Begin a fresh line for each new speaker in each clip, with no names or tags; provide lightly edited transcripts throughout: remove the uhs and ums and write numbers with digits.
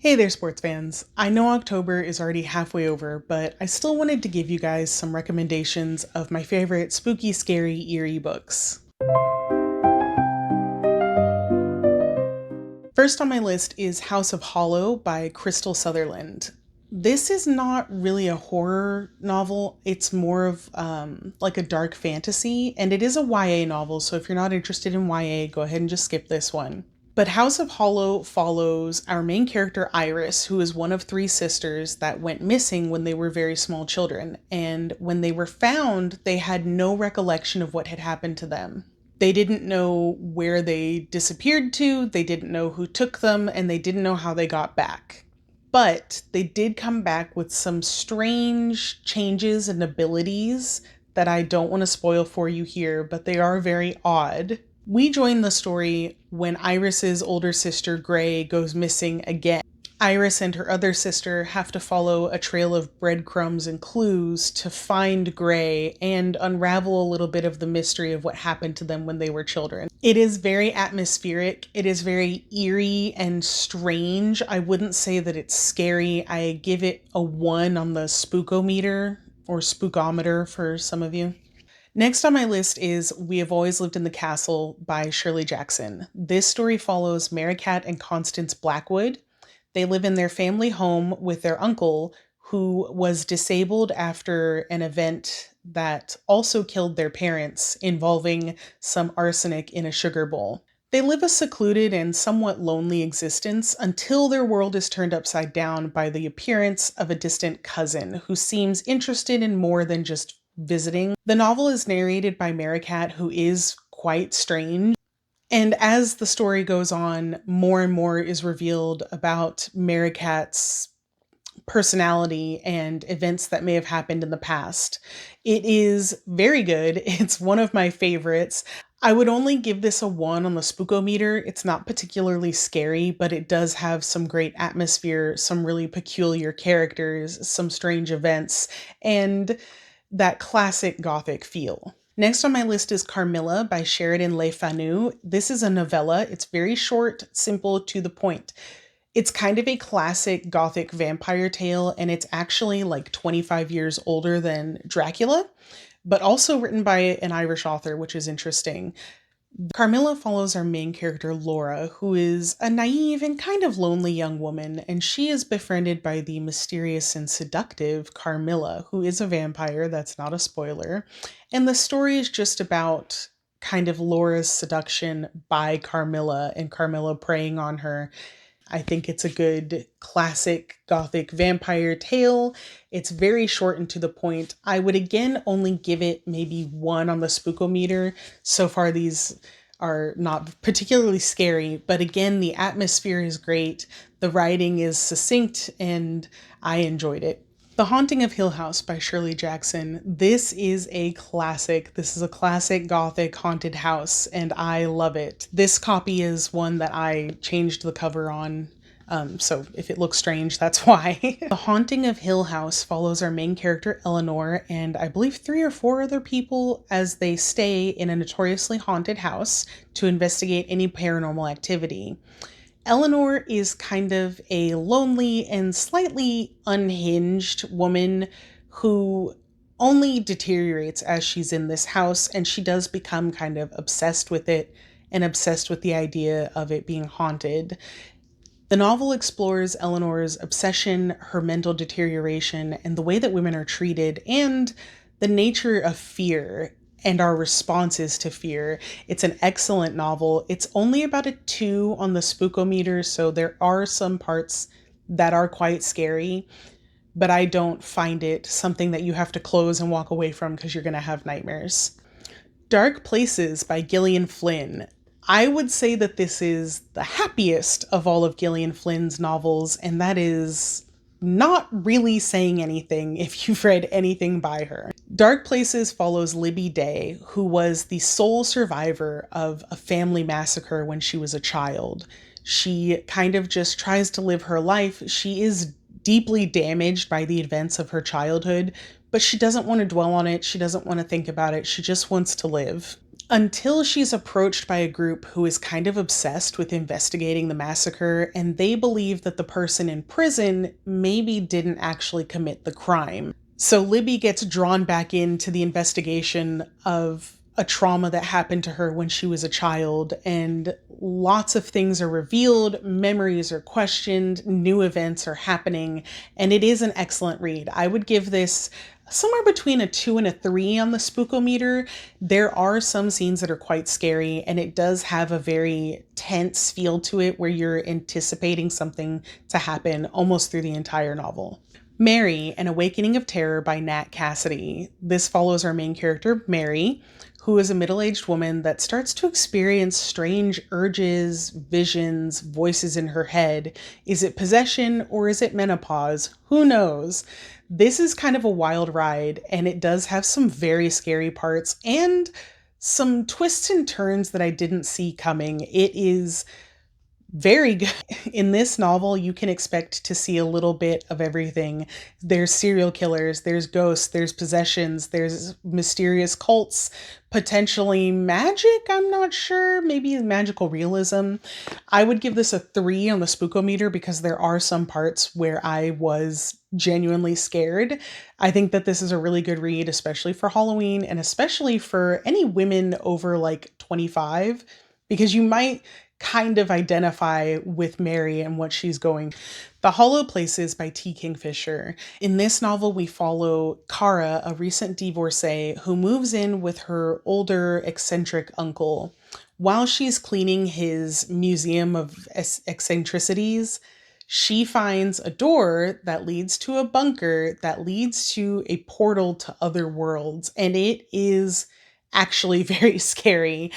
Hey there, sports fans. I know October is already halfway over, but I still wanted to give you guys some recommendations of my favorite spooky, scary, eerie books. First on my list is House of Hollow by Crystal Sutherland. This is not really a horror novel. It's more of like a dark fantasy, and it is a YA novel, so if you're not interested in YA, go ahead and just skip this one. But House of Hollow follows our main character Iris, who is one of three sisters that went missing when they were very small children. And when they were found, they had no recollection of what had happened to them. They didn't know where they disappeared to, they didn't know who took them, and they didn't know how they got back. But they did come back with some strange changes and abilities that I don't want to spoil for you here, but they are very odd. We join the story when Iris's older sister Gray goes missing again. Iris and her other sister have to follow a trail of breadcrumbs and clues to find Gray and unravel a little bit of the mystery of what happened to them when they were children. It is very atmospheric. It is very eerie and strange. I wouldn't say that it's scary. I give it a 1 on the spookometer or spookometer for some of you. Next on my list is We Have Always Lived in the Castle by Shirley Jackson. This story follows Merricat and Constance Blackwood. They live in their family home with their uncle, who was disabled after an event that also killed their parents, involving some arsenic in a sugar bowl. They live a secluded and somewhat lonely existence until their world is turned upside down by the appearance of a distant cousin who seems interested in more than just visiting. The novel is narrated by Merricat, who is quite strange. And as the story goes on, more and more is revealed about Merricat's personality and events that may have happened in the past. It is very good. It's one of my favorites. I would only give this a 1 on the spookometer. It's not particularly scary, but it does have some great atmosphere, some really peculiar characters, some strange events, and that classic gothic feel. Next on my list is Carmilla by Sheridan Le Fanu. This is a novella. It's very short, simple, to the point. It's kind of a classic gothic vampire tale, and it's actually like 25 years older than Dracula, but also written by an Irish author, which is interesting. Carmilla follows our main character, Laura, who is a naive and kind of lonely young woman, and she is befriended by the mysterious and seductive Carmilla, who is a vampire. That's not a spoiler. And the story is just about kind of Laura's seduction by Carmilla and Carmilla preying on her. I think it's a good classic gothic vampire tale. It's very short and to the point. I would again only give it maybe 1 on the spookometer. So far, these are not particularly scary, but again, the atmosphere is great. The writing is succinct, and I enjoyed it. The Haunting of Hill House by Shirley Jackson. This is a classic. This is a classic gothic haunted house, and I love it. This copy is one that I changed the cover on, so if it looks strange, that's why. The Haunting of Hill House follows our main character Eleanor and I believe 3 or 4 other people as they stay in a notoriously haunted house to investigate any paranormal activity. Eleanor is kind of a lonely and slightly unhinged woman who only deteriorates as she's in this house, and she does become kind of obsessed with it and obsessed with the idea of it being haunted. The novel explores Eleanor's obsession, her mental deterioration, and the way that women are treated, and the nature of fear and our responses to fear. It's an excellent novel. It's only about a 2 on the spookometer, so there are some parts that are quite scary, but I don't find it something that you have to close and walk away from because you're going to have nightmares. Dark Places by Gillian Flynn. I would say that this is the happiest of all of Gillian Flynn's novels, and that is not really saying anything if you've read anything by her. Dark Places follows Libby Day, who was the sole survivor of a family massacre when she was a child. She kind of just tries to live her life. She is deeply damaged by the events of her childhood, but she doesn't want to dwell on it. She doesn't want to think about it. She just wants to live. until she's approached by a group who is kind of obsessed with investigating the massacre, and they believe that the person in prison maybe didn't actually commit the crime. So Libby gets drawn back into the investigation of a trauma that happened to her when she was a child, and lots of things are revealed, memories are questioned, new events are happening, and it is an excellent read. I would give this somewhere between a 2 and a 3 on the spookometer. There are some scenes that are quite scary, and it does have a very tense feel to it where you're anticipating something to happen almost through the entire novel. Mary, An Awakening of Terror by Nat Cassidy. This follows our main character, Mary, who is a middle-aged woman that starts to experience strange urges, visions, voices in her head. Is it possession or is it menopause? Who knows? This is kind of a wild ride, and it does have some very scary parts and some twists and turns that I didn't see coming. It is very good. In this novel, you can expect to see a little bit of everything. There's serial killers, there's ghosts, there's possessions, there's mysterious cults, potentially magic, I'm not sure, maybe magical realism. I would give this a 3 on the spookometer because there are some parts where I was genuinely scared. I think that this is a really good read, especially for Halloween and especially for any women over like 25, because you might kind of identify with Mary and what she's going. The Hollow Places by T. Kingfisher. In this novel, we follow Kara, a recent divorcee who moves in with her older, eccentric uncle. While she's cleaning his museum of eccentricities, she finds a door that leads to a bunker that leads to a portal to other worlds, and it is actually very scary.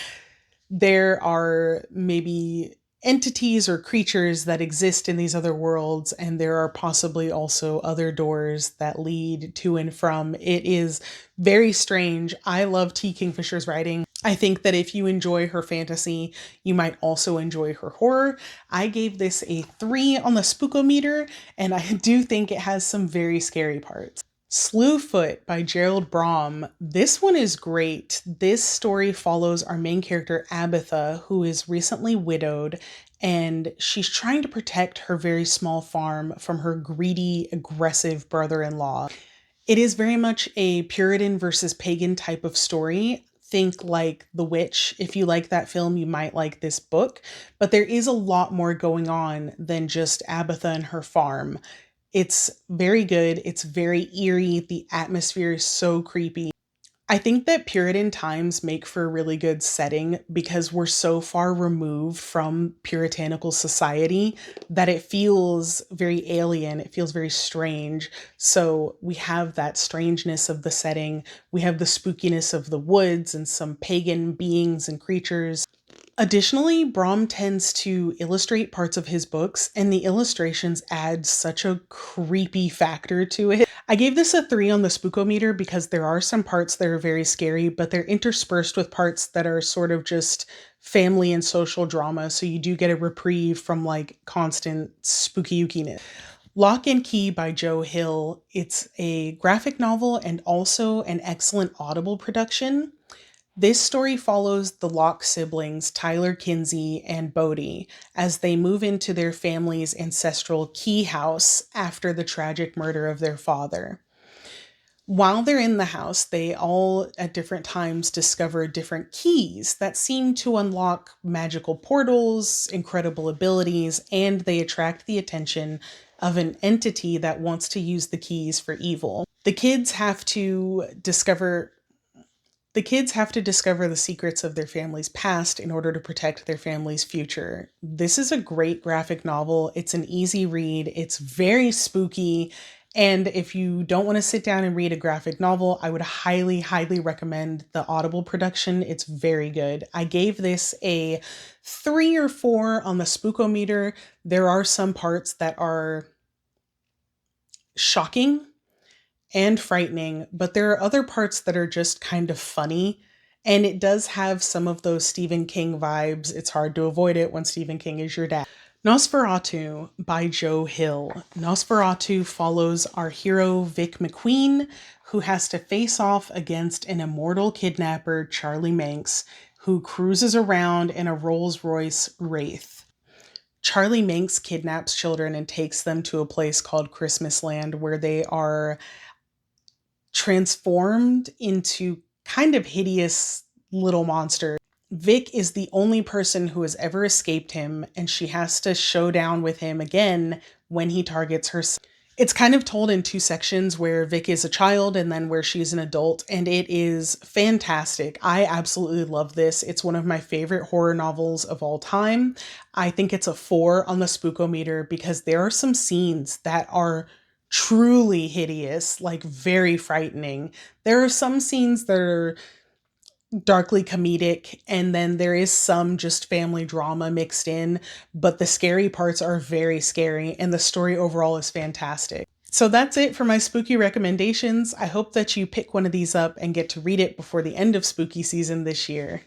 There are maybe entities or creatures that exist in these other worlds, and there are possibly also other doors that lead to and from. It is very strange. I love T. Kingfisher's writing. I think that if you enjoy her fantasy, you might also enjoy her horror. I gave this a 3 on the spookometer, and I do think it has some very scary parts. Slewfoot by Gerald Brom. This one is great. This story follows our main character, Abatha, who is recently widowed, and she's trying to protect her very small farm from her greedy, aggressive brother-in-law. It is very much a Puritan versus pagan type of story. Think like The Witch. If you like that film, you might like this book, but there is a lot more going on than just Abatha and her farm. It's very good. It's very eerie. The atmosphere is so creepy. I think that Puritan times make for a really good setting because we're so far removed from puritanical society that it feels very alien. It feels very strange. So we have that strangeness of the setting. We have the spookiness of the woods and some pagan beings and creatures. Additionally, Brom tends to illustrate parts of his books, and the illustrations add such a creepy factor to it. I gave this a 3 on the spookometer because there are some parts that are very scary, but they're interspersed with parts that are sort of just family and social drama, so you do get a reprieve from like constant spooky yukiness. Lock and Key by Joe Hill. It's a graphic novel and also an excellent Audible production. This story follows the Locke siblings, Tyler, Kinsey, and Bodie, as they move into their family's ancestral Key house after the tragic murder of their father. While they're in the house, they all at different times discover different keys that seem to unlock magical portals, incredible abilities, and they attract the attention of an entity that wants to use the keys for evil. The kids have to discover the secrets of their family's past in order to protect their family's future. This is a great graphic novel. It's an easy read. It's very spooky. And if you don't want to sit down and read a graphic novel, I would highly, highly recommend the Audible production. It's very good. I gave this a 3 or 4 on the spookometer. There are some parts that are shocking and frightening, but there are other parts that are just kind of funny. And it does have some of those Stephen King vibes. It's hard to avoid it when Stephen King is your dad. Nosferatu by Joe Hill. Nosferatu follows our hero Vic McQueen, who has to face off against an immortal kidnapper, Charlie Manx, who cruises around in a Rolls-Royce Wraith. Charlie Manx kidnaps children and takes them to a place called Christmas Land where they are transformed into kind of hideous little monsters. Vic is the only person who has ever escaped him, and she has to show down with him again when he targets her. It's kind of told in two sections where Vic is a child and then where she's an adult, and it is fantastic. I absolutely love this. It's one of my favorite horror novels of all time. I think it's a 4 on the Spookometer because there are some scenes that are truly hideous, like very frightening. There are some scenes that are darkly comedic, and then there is some just family drama mixed in, but the scary parts are very scary and the story overall is fantastic. So that's it for my spooky recommendations. I hope that you pick one of these up and get to read it before the end of spooky season this year.